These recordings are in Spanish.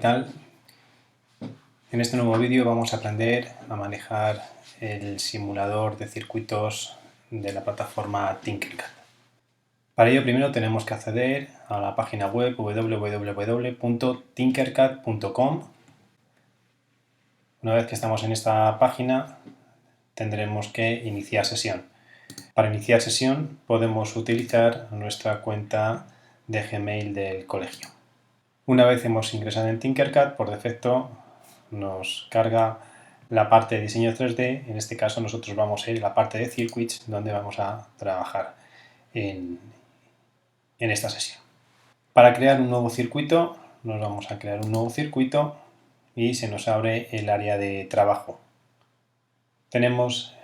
tal? En este nuevo vídeo vamos a aprender a manejar el simulador de circuitos de la plataforma Tinkercad. Para ello primero tenemos que acceder a la página web www.tinkercad.com. Una vez que estamos en esta página tendremos que iniciar sesión. Para iniciar sesión podemos utilizar nuestra cuenta de Gmail del colegio. Una vez hemos ingresado en Tinkercad, por defecto nos carga la parte de diseño 3D. En este caso nosotros vamos a ir a la parte de circuits, donde vamos a trabajar en esta sesión. Para crear un nuevo circuito, nos vamos a crear un nuevo circuito y se nos abre el área de trabajo. Tenemos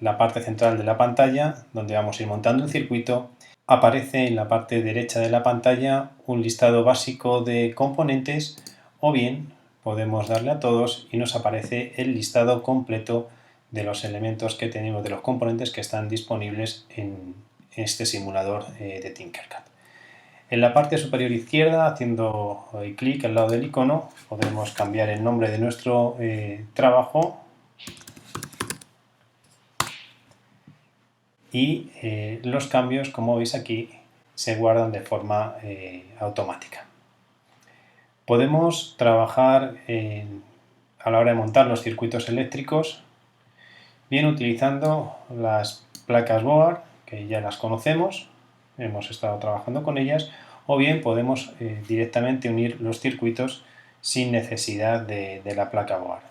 la parte central de la pantalla donde vamos a ir montando el circuito. Aparece en la parte derecha de la pantalla un listado básico de componentes, o bien podemos darle a todos y nos aparece el listado completo de los elementos que tenemos, de los componentes que están disponibles en este simulador de Tinkercad. En la parte superior izquierda, haciendo clic al lado del icono, podremos cambiar el nombre de nuestro trabajo y los cambios, como veis aquí, se guardan de forma automática. Podemos trabajar a la hora de montar los circuitos eléctricos bien utilizando las placas board, que ya las conocemos, hemos estado trabajando con ellas, o bien podemos directamente unir los circuitos sin necesidad de la placa board.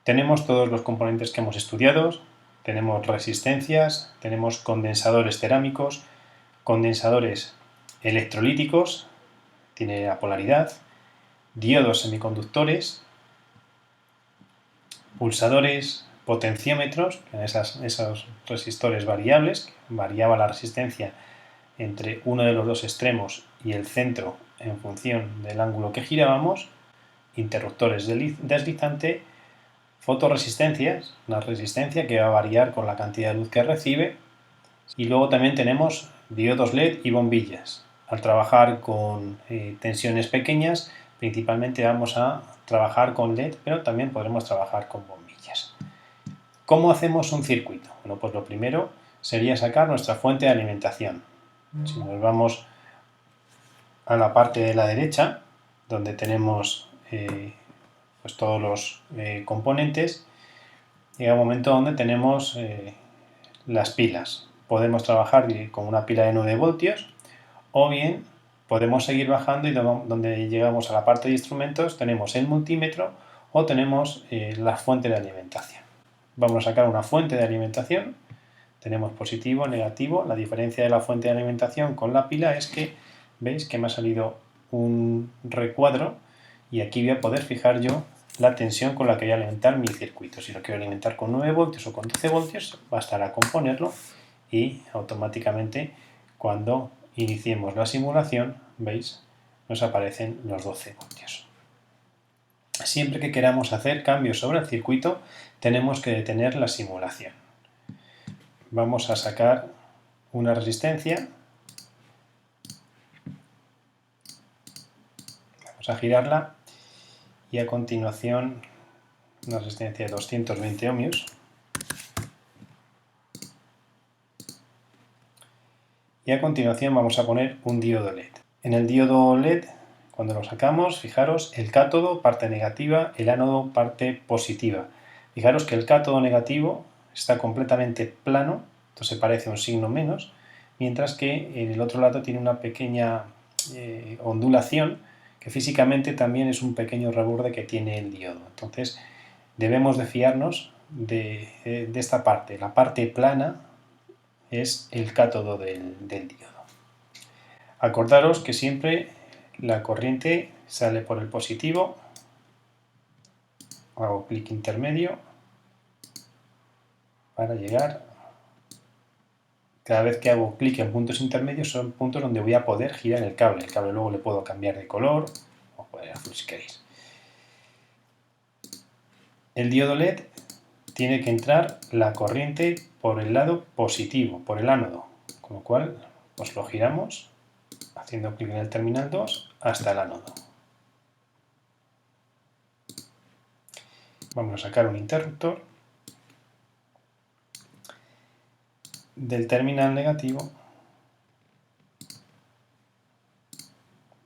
Tenemos todos los componentes que hemos estudiado. Tenemos resistencias, tenemos condensadores cerámicos, condensadores electrolíticos, tiene la polaridad, diodos semiconductores, pulsadores, potenciómetros, esos resistores variables, variaba la resistencia entre uno de los dos extremos y el centro en función del ángulo que girábamos, interruptores deslizante, fotorresistencias, una resistencia que va a variar con la cantidad de luz que recibe, y luego también tenemos diodos LED y bombillas. Al trabajar con tensiones pequeñas, principalmente vamos a trabajar con LED, pero también podremos trabajar con bombillas. ¿Cómo hacemos un circuito? Bueno, pues lo primero sería sacar nuestra fuente de alimentación. Si nos vamos a la parte de la derecha, donde tenemos pues todos los componentes, llega un momento donde tenemos las pilas. Podemos trabajar con una pila de 9 voltios, o bien podemos seguir bajando y donde llegamos a la parte de instrumentos tenemos el multímetro o tenemos la fuente de alimentación. Vamos a sacar una fuente de alimentación, tenemos positivo, negativo. La diferencia de la fuente de alimentación con la pila es que veis que me ha salido un recuadro y aquí voy a poder fijar yo la tensión con la que voy a alimentar mi circuito. Si lo quiero alimentar con 9 voltios o con 12 voltios, bastará con ponerlo y automáticamente cuando iniciemos la simulación, veis, nos aparecen los 12 voltios. Siempre que queramos hacer cambios sobre el circuito, tenemos que detener la simulación. Vamos a sacar una resistencia, vamos a girarla y a continuación una resistencia de 220 ohmios. Y a continuación vamos a poner un diodo LED. En el diodo LED, cuando lo sacamos, fijaros, el cátodo parte negativa, el ánodo parte positiva. Fijaros que el cátodo negativo está completamente plano, entonces parece un signo menos, mientras que en el otro lado tiene una pequeña ondulación, que físicamente también es un pequeño reborde que tiene el diodo. Entonces debemos de fiarnos de esta parte. La parte plana es el cátodo del diodo. Acordaros que siempre la corriente sale por el positivo. Hago clic intermedio para llegar. Cada vez que hago clic en puntos intermedios son puntos donde voy a poder girar el cable. El cable luego le puedo cambiar de color o poner azul si queréis. El diodo LED tiene que entrar la corriente por el lado positivo, por el ánodo, con lo cual pues lo giramos haciendo clic en el terminal 2 hasta el ánodo. Vamos a sacar un interruptor del terminal negativo.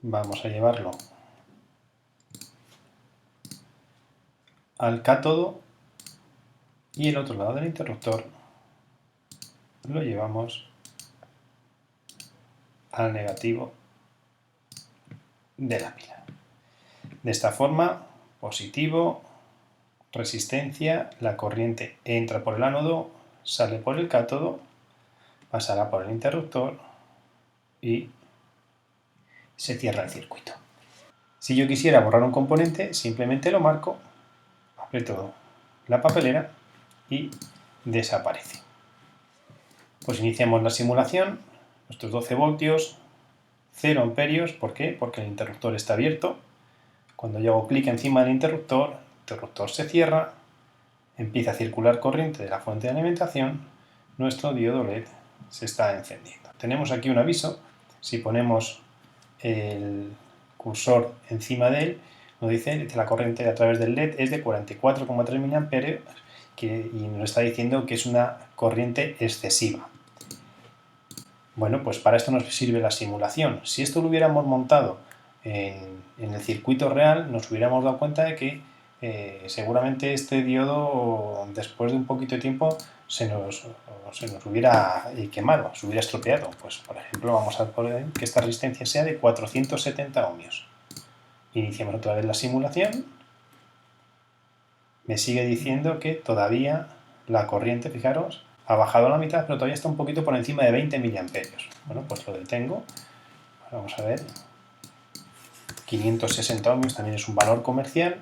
Vamos a llevarlo al cátodo y el otro lado del interruptor lo llevamos al negativo de la pila. De esta forma, positivo, resistencia, la corriente entra por el ánodo, sale por el cátodo, pasará por el interruptor y se cierra el circuito. Si yo quisiera borrar un componente, simplemente lo marco, aprieto la papelera y desaparece. Pues iniciamos la simulación, nuestros 12 voltios, 0 amperios, ¿por qué? Porque el interruptor está abierto. Cuando yo hago clic encima del interruptor, el interruptor se cierra, empieza a circular corriente de la fuente de alimentación, nuestro diodo LED se está encendiendo. Tenemos aquí un aviso, si ponemos el cursor encima de él, nos dice que la corriente a través del LED es de 44,3 mA y nos está diciendo que es una corriente excesiva. Bueno, pues para esto nos sirve la simulación. Si esto lo hubiéramos montado en el circuito real, nos hubiéramos dado cuenta de que seguramente este diodo, después de un poquito de tiempo, se nos hubiera quemado, se hubiera estropeado. Pues, por ejemplo, vamos a poner que esta resistencia sea de 470 ohmios. Iniciamos otra vez la simulación. Me sigue diciendo que todavía la corriente, fijaros, ha bajado a la mitad, pero todavía está un poquito por encima de 20 miliamperios. Bueno, pues lo detengo. Vamos a ver. 560 ohmios también es un valor comercial.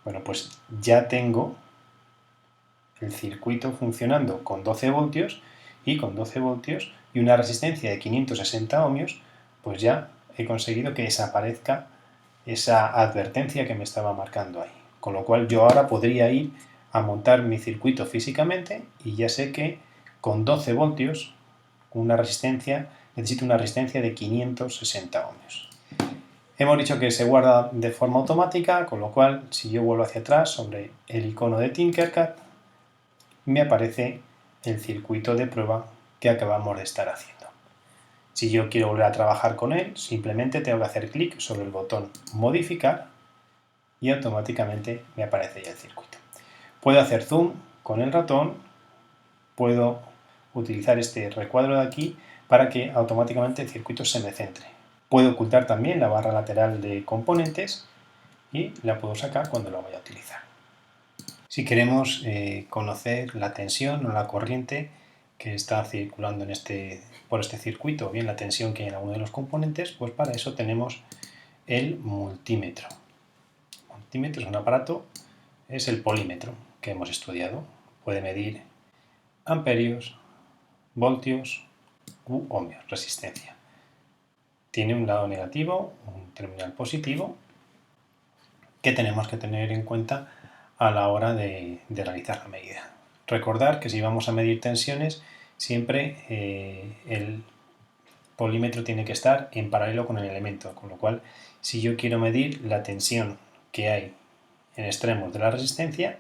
Bueno, pues ya tengo el circuito funcionando con 12 voltios y con 12 voltios y una resistencia de 560 ohmios, pues ya he conseguido que desaparezca esa advertencia que me estaba marcando ahí. Con lo cual yo ahora podría ir a montar mi circuito físicamente y ya sé que con 12 voltios necesito una resistencia de 560 ohmios. Hemos dicho que se guarda de forma automática, con lo cual si yo vuelvo hacia atrás sobre el icono de Tinkercad, me aparece el circuito de prueba que acabamos de estar haciendo. Si yo quiero volver a trabajar con él, simplemente tengo que hacer clic sobre el botón modificar y automáticamente me aparece ya el circuito. Puedo hacer zoom con el ratón, puedo utilizar este recuadro de aquí para que automáticamente el circuito se me centre. Puedo ocultar también la barra lateral de componentes y la puedo sacar cuando lo voy a utilizar. Si queremos conocer la tensión o la corriente que está circulando por este circuito, o bien la tensión que hay en alguno de los componentes, pues para eso tenemos el multímetro. El multímetro es un aparato, es el polímetro que hemos estudiado. Puede medir amperios, voltios u ohmios, resistencia. Tiene un lado negativo, un terminal positivo, que tenemos que tener en cuenta a la hora de realizar la medida. Recordar que si vamos a medir tensiones, siempre el polímetro tiene que estar en paralelo con el elemento, con lo cual si yo quiero medir la tensión que hay en extremos de la resistencia,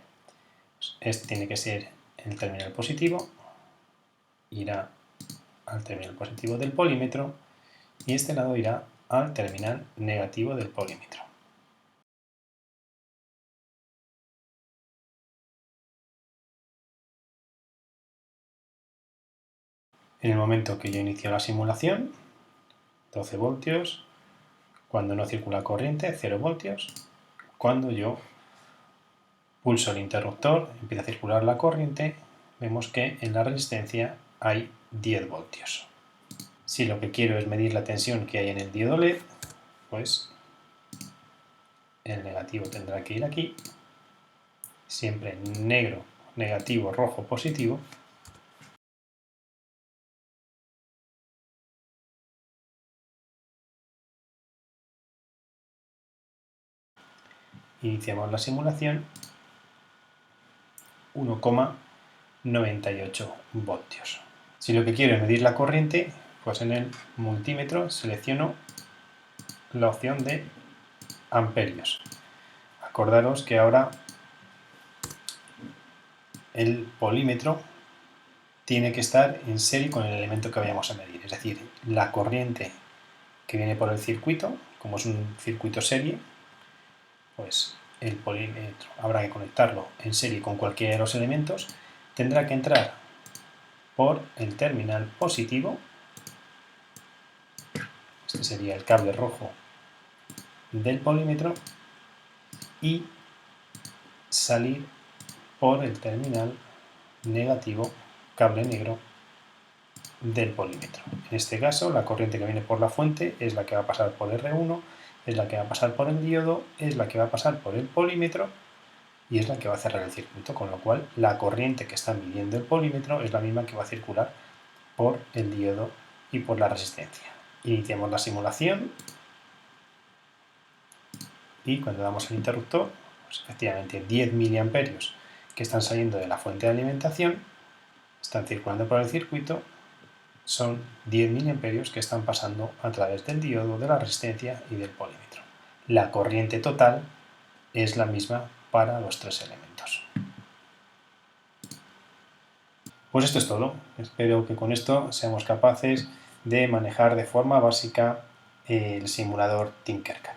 este tiene que ser el terminal positivo, irá al terminal positivo del polímetro y este lado irá al terminal negativo del polímetro. En el momento que yo inicio la simulación, 12 voltios, cuando no circula corriente, 0 voltios, cuando yo pulso el interruptor, empieza a circular la corriente, vemos que en la resistencia hay 10 voltios. Si lo que quiero es medir la tensión que hay en el diodo LED, pues el negativo tendrá que ir aquí, siempre negro, negativo, rojo, positivo. Iniciamos la simulación, 1,98 voltios. Si lo que quiero es medir la corriente, pues en el multímetro selecciono la opción de amperios. Acordaros que ahora el polímetro tiene que estar en serie con el elemento que vayamos a medir, es decir, la corriente que viene por el circuito, como es un circuito serie, pues el polímetro habrá que conectarlo en serie con cualquiera de los elementos, tendrá que entrar por el terminal positivo, este sería el cable rojo del polímetro, y salir por el terminal negativo, cable negro, del polímetro. En este caso, la corriente que viene por la fuente es la que va a pasar por R1, es la que va a pasar por el diodo, es la que va a pasar por el polímetro y es la que va a cerrar el circuito, con lo cual la corriente que está midiendo el polímetro es la misma que va a circular por el diodo y por la resistencia. Iniciamos la simulación y cuando damos el interruptor, pues efectivamente 10 miliamperios que están saliendo de la fuente de alimentación están circulando por el circuito, son 10 miliamperios que están pasando a través del diodo, de la resistencia y del polímetro. La corriente total es la misma para los tres elementos. Pues esto es todo. Espero que con esto seamos capaces de manejar de forma básica el simulador Tinkercad.